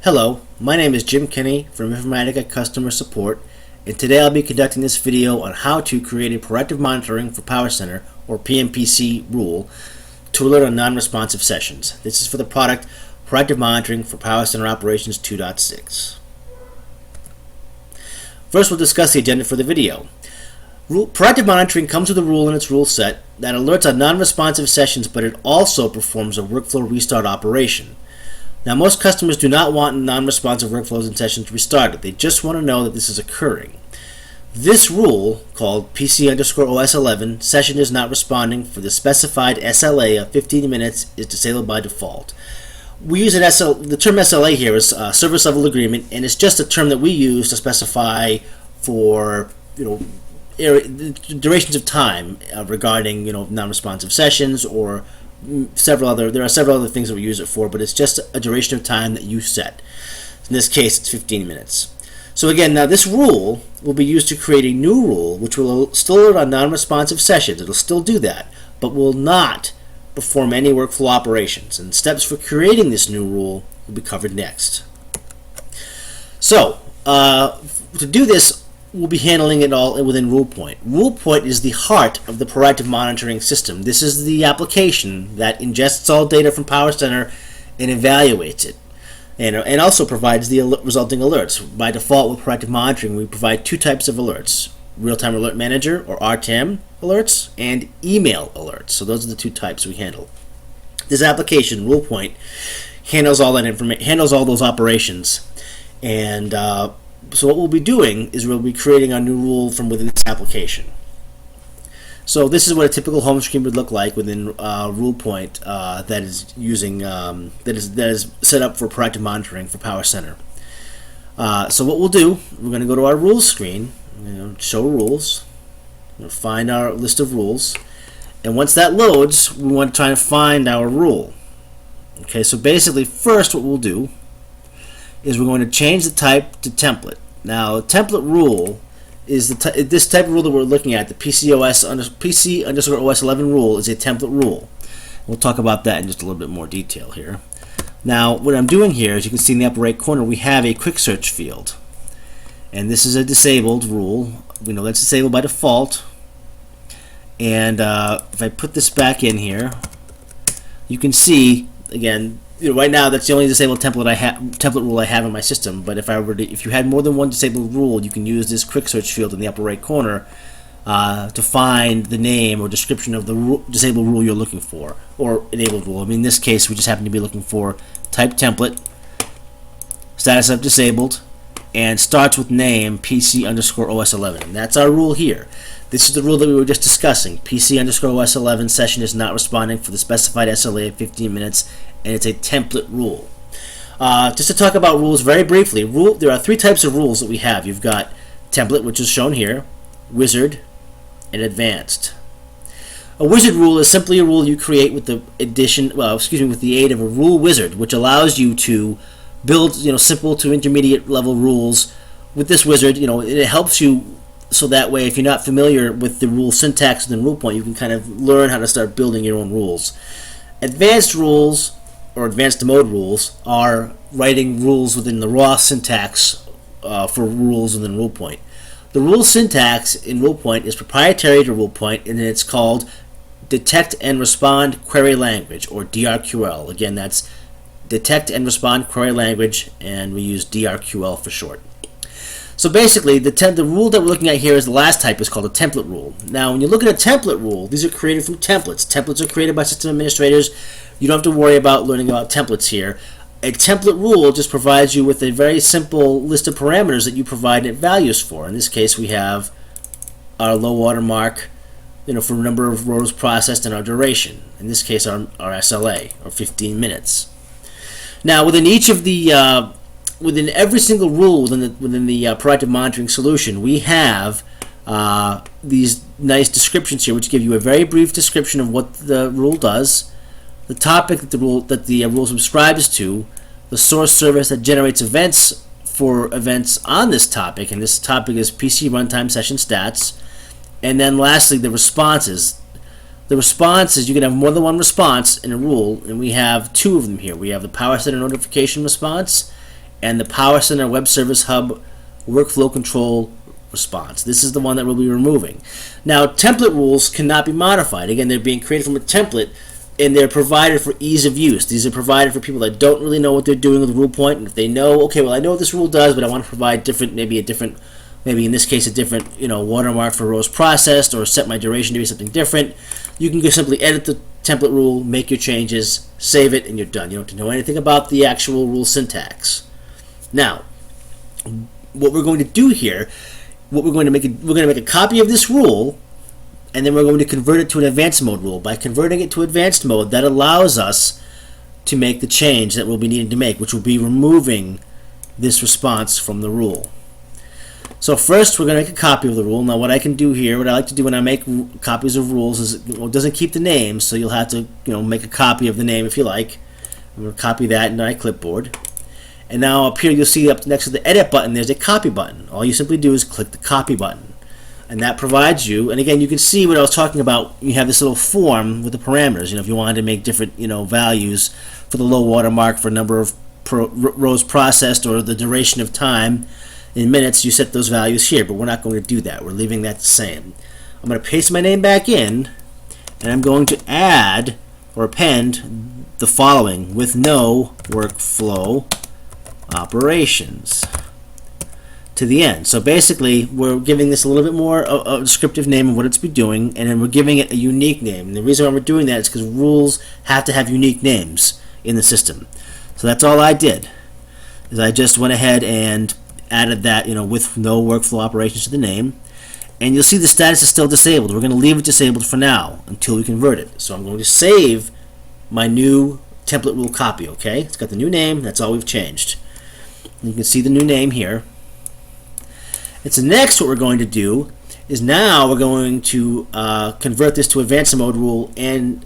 Hello, my name is Jim Kinney from Informatica Customer Support, and today I'll be conducting this video on how to create a proactive monitoring for PowerCenter or PMPC rule to alert on non-responsive sessions. This is for the product Proactive Monitoring for PowerCenter Operations 2.6. First, we'll discuss the agenda for the video. Proactive monitoring comes with a rule in its rule set that alerts on non-responsive sessions, but it also performs a workflow restart operation. Now, most customers do not want non-responsive workflows and sessions restarted. They just want to know that this is occurring. This rule, called PC_OS11, session is not responding for the specified SLA of 15 minutes, is disabled by default. We use the term SLA here is service level agreement, and it's just a term that we use to specify for durations of time regarding non-responsive sessions or there are several other things that we use it for, but it's just a duration of time that you set. In this case, it's 15 minutes. So again, now this rule will be used to create a new rule which will still alert on non-responsive sessions. It'll still do that, but will not perform any workflow operations. And steps for creating this new rule will be covered next. So, to do this, we'll be handling it all within RulePoint. RulePoint is the heart of the proactive monitoring system. This is the application that ingests all data from PowerCenter and evaluates it, and also provides the resulting alerts. By default, with proactive monitoring, we provide two types of alerts: Real-Time Alert Manager, or RTM alerts, and email alerts. So those are the two types we handle. This application, RulePoint, handles all that information, handles all those operations, and so what we'll be doing is we'll be creating our new rule from within this application. So this is what a typical home screen would look like within RulePoint that is using that is set up for proactive monitoring for PowerCenter. So what we'll do, we're going to go to our rules screen, show rules, we'll find our list of rules, and once that loads, we want to try and find our rule. Okay, so basically, first what we'll do is we're going to change the type to template. Now, template rule is this type of rule that we're looking at. The PC_OS11 rule is a template rule. We'll talk about that in just a little bit more detail here. Now, what I'm doing here, as you can see in the upper right corner, we have a quick search field, and this is a disabled rule. We know that's disabled by default. And if I put this back in here, you can see again. Right now, that's the only disabled template rule I have in my system. But if you had more than one disabled rule, you can use this quick search field in the upper right corner to find the name or description of the disabled rule you're looking for, or enabled rule. I mean, in this case, we just happen to be looking for type template, status of disabled, and starts with name PC_OS11. And that's our rule here. This is the rule that we were just discussing. PC_OS11 session is not responding for the specified SLA of 15 minutes, and it's a template rule. Just to talk about rules very briefly, there are three types of rules that we have. You've got template, which is shown here, wizard, and advanced. A wizard rule is simply a rule you create with the with the aid of a rule wizard, which allows you to build simple to intermediate level rules. With this wizard, it helps you. So that way, if you're not familiar with the rule syntax within RulePoint, you can kind of learn how to start building your own rules. Advanced rules, or advanced mode rules, are writing rules within the raw syntax for rules within RulePoint. The rule syntax in RulePoint is proprietary to RulePoint, and it's called Detect and Respond Query Language, or DRQL. Again, that's Detect and Respond Query Language, and we use DRQL for short. So basically, the rule that we're looking at here is the last type, is called a template rule. Now, when you look at a template rule, these are created from templates. Templates are created by system administrators. You don't have to worry about learning about templates here. A template rule just provides you with a very simple list of parameters that you provide values for. In this case, we have our low water mark, for number of rows processed and our duration. In this case, our SLA, or 15 minutes. Now, within each of the within every single rule within the proactive monitoring solution, we have these nice descriptions here, which give you a very brief description of what the rule does, the topic that the rule subscribes to, the source service that generates events for events on this topic, and this topic is PC runtime session stats, and then lastly the responses. The responses, you can have more than one response in a rule, and we have two of them here. We have the PowerCenter notification response and the PowerCenter Web Service Hub Workflow Control response. This is the one that we'll be removing. Now, template rules cannot be modified. Again, they're being created from a template, and they're provided for ease of use. These are provided for people that don't really know what they're doing with the rule point, and if they know, okay, well, I know what this rule does, but I want to provide maybe in this case a different watermark for rows processed, or set my duration to be something different, you can just simply edit the template rule, make your changes, save it, and you're done. You don't have to know anything about the actual rule syntax. Now, what we're going to do here, we're going to make a copy of this rule, and then we're going to convert it to an advanced mode rule. By converting it to advanced mode, that allows us to make the change that we'll be needing to make, which will be removing this response from the rule. So first, we're going to make a copy of the rule. Now, what I can do here, what I like to do when I make copies of rules is, it doesn't keep the name, so you'll have to make a copy of the name if you like. I'm going to copy that into my clipboard. And now up here, you'll see up next to the edit button, there's a copy button. All you simply do is click the copy button. And that provides you, and again, you can see what I was talking about. You have this little form with the parameters. If you wanted to make different values for the low water mark, for number of rows processed, or the duration of time in minutes, you set those values here, but we're not going to do that. We're leaving that the same. I'm going to paste my name back in, and I'm going to add or append the following: with no workflow operations to the end. So basically, we're giving this a little bit more a descriptive name of what it's be doing, and then we're giving it a unique name. And the reason why we're doing that is because rules have to have unique names in the system. So that's all I did, is I just went ahead and added that, with no workflow operations to the name. And you'll see the status is still disabled. We're going to leave it disabled for now until we convert it. So I'm going to save my new template rule copy, okay? It's got the new name. That's all we've changed. And you can see the new name here. And so next what we're going to do is now we're going to convert this to advanced mode rule and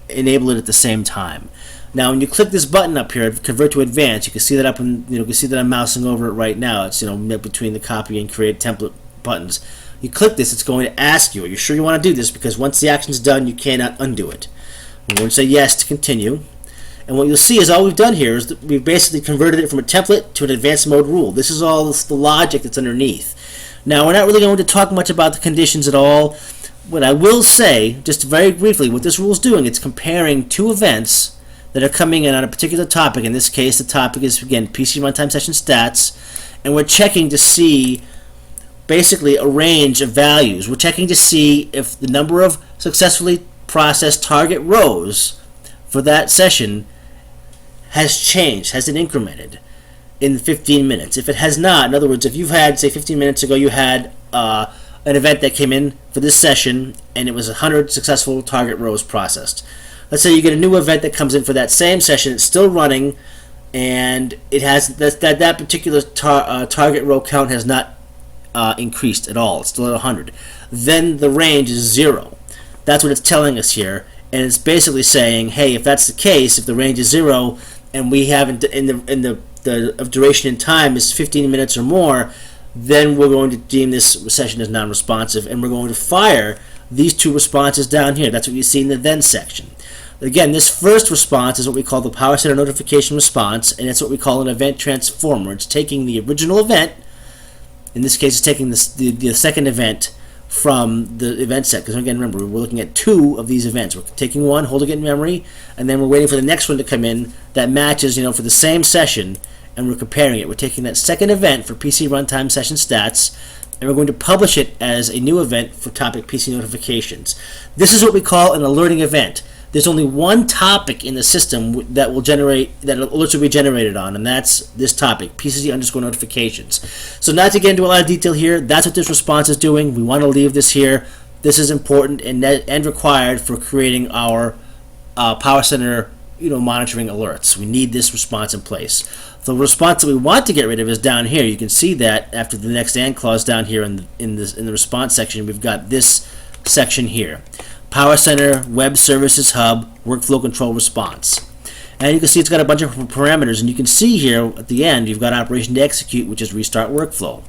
enable it at the same time. Now, when you click this button up here, convert to advanced, you can see that up, and you can see that I'm mousing over it right now. It's between the copy and create template buttons. You click this, it's going to ask you, are you sure you want to do this? Because once the action's done, you cannot undo it. We're going to say yes to continue. And what you'll see is all we've done here is that we've basically converted it from a template to an advanced mode rule. This is all the logic that's underneath. Now, we're not really going to talk much about the conditions at all. What I will say, just very briefly, what this rule is doing, it's comparing two events that are coming in on a particular topic. In this case, the topic is, again, PC runtime session stats, and we're checking to see basically a range of values. We're checking to see if the number of successfully processed target rows for that session has changed, has it incremented in 15 minutes. If it has not, in other words, if you've had, say 15 minutes ago, you had an event that came in for this session and it was 100 successful target rows processed. Let's say you get a new event that comes in for that same session, it's still running, and it has that particular target row count has not increased at all. It's still at 100. Then the range is 0. That's what it's telling us here, and it's basically saying, hey, if that's the case, if the range is 0, and we haven't the duration in time is 15 minutes or more, then we're going to deem this session as non-responsive, and we're going to fire these two responses down here. That's what you see in the then section. Again, this first response is what we call the PowerCenter notification response, and it's what we call an event transformer. It's taking the original event, in this case it's taking the second event from the event set, because again, remember, we're looking at two of these events. We're taking one, holding it in memory, and then we're waiting for the next one to come in that matches, for the same session, and we're comparing it. We're taking that second event for PC runtime session stats, and we're going to publish it as a new event for topic PC notifications. This is what we call an alerting event. There's only one topic in the system that alerts will be generated on, and that's this topic, PCC_notifications. So not to get into a lot of detail here, that's what this response is doing. We want to leave this here. This is important and required for creating our PowerCenter monitoring alerts. We need this response in place. The response that we want to get rid of is down here. You can see that after the next AND clause down here in the response section, we've got this section here. PowerCenter Web Services Hub Workflow Control Response. And you can see it's got a bunch of parameters, and you can see here at the end you've got operation to execute, which is restart workflow.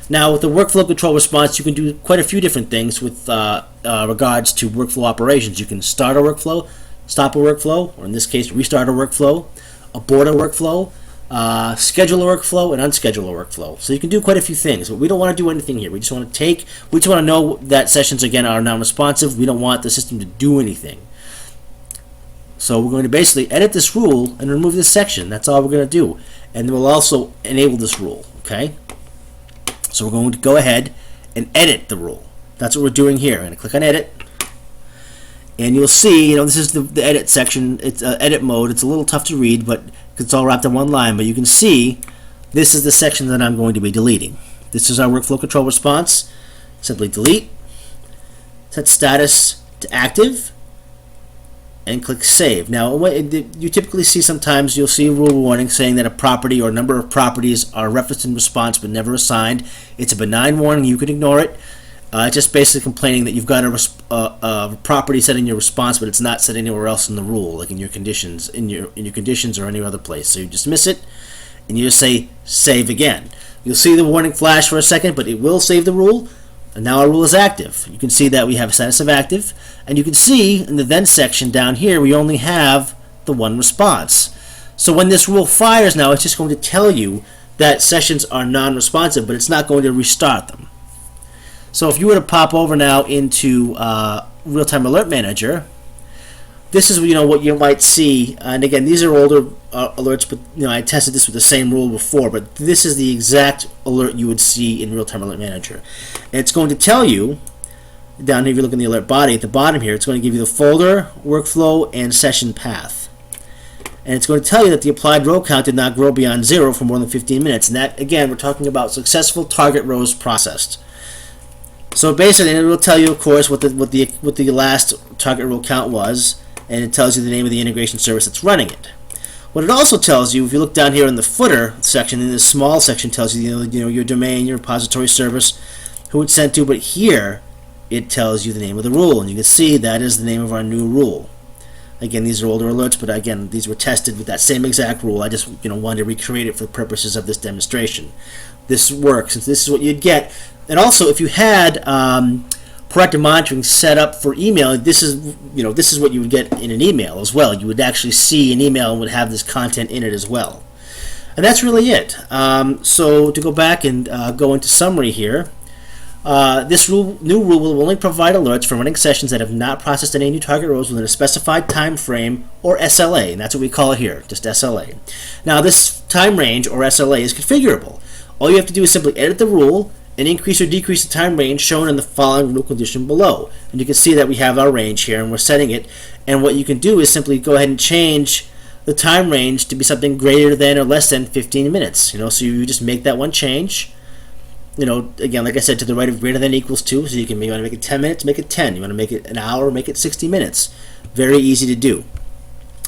Now with the workflow control response, you can do quite a few different things with regards to workflow operations. You can start a workflow, stop a workflow, or in this case restart a workflow, abort a workflow, schedule a workflow, and unschedule a workflow. So you can do quite a few things, but we don't want to do anything here. We just want to know that sessions, again, are non-responsive. We don't want the system to do anything. So we're going to basically edit this rule and remove this section. That's all we're going to do. And we'll also enable this rule, okay? So we're going to go ahead and edit the rule. That's what we're doing here. I'm going to click on edit. And you'll see, this is the edit section. It's edit mode. It's a little tough to read, but it's all wrapped in one line. But you can see this is the section that I'm going to be deleting. This is our workflow control response. Simply delete, set status to active, and click save. Now, you typically see sometimes you'll see a rule warning saying that a property or a number of properties are referenced in response but never assigned. It's a benign warning. You can ignore it. It's just basically complaining that you've got a property set in your response, but it's not set anywhere else in the rule, like in your conditions, in your conditions or any other place. So you dismiss it, and you just say save again. You'll see the warning flash for a second, but it will save the rule. And now our rule is active. You can see that we have status of active, and you can see in the then section down here we only have the one response. So when this rule fires now, it's just going to tell you that sessions are non-responsive, but it's not going to restart them. So if you were to pop over now into RealTime Alert Manager, this is what you might see. And again, these are older alerts, but I tested this with the same rule before. But this is the exact alert you would see in RealTime Alert Manager. And it's going to tell you down here, if you look in the alert body at the bottom here, it's going to give you the folder, workflow, and session path. And it's going to tell you that the applied row count did not grow beyond 0 for more than 15 minutes. And that, again, we're talking about successful target rows processed. So basically, it will tell you, of course, what the last target row count was, and it tells you the name of the integration service that's running it. What it also tells you, if you look down here in the footer section, in this small section, tells you, your domain, your repository service, who it's sent to. But here, it tells you the name of the rule, and you can see that is the name of our new rule. Again, these are older alerts, but again, these were tested with that same exact rule. I just wanted to recreate it for the purposes of this demonstration. This works, and this is what you'd get. And also, if you had proactive monitoring set up for email, this is what you would get in an email as well. You would actually see an email and would have this content in it as well. And that's really it. So to go back and go into summary here, this new rule will only provide alerts for running sessions that have not processed any new target rows within a specified time frame, or SLA, and that's what we call it here, just SLA. Now, this time range, or SLA, is configurable. All you have to do is simply edit the rule and increase or decrease the time range shown in the following rule condition below. And you can see that we have our range here, and we're setting it. And what you can do is simply go ahead and change the time range to be something greater than or less than 15 minutes. So you just make that one change. Again, like I said, to the right of greater than equals to. So you want to make it 10 minutes, make it 10. You want to make it an hour, make it 60 minutes. Very easy to do.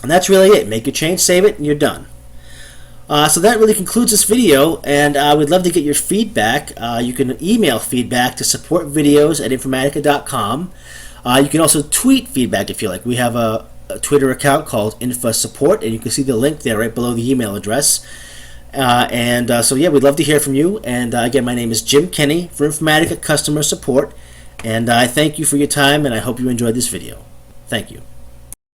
And that's really it. Make your change, save it, and you're done. So that really concludes this video, and we'd love to get your feedback. You can email feedback to supportvideos@informatica.com. You can also tweet feedback if you like. We have a Twitter account called InfoSupport, and you can see the link there right below the email address. So yeah, we'd love to hear from you. And again, my name is Jim Kenny for Informatica Customer Support, and I thank you for your time, and I hope you enjoyed this video. Thank you.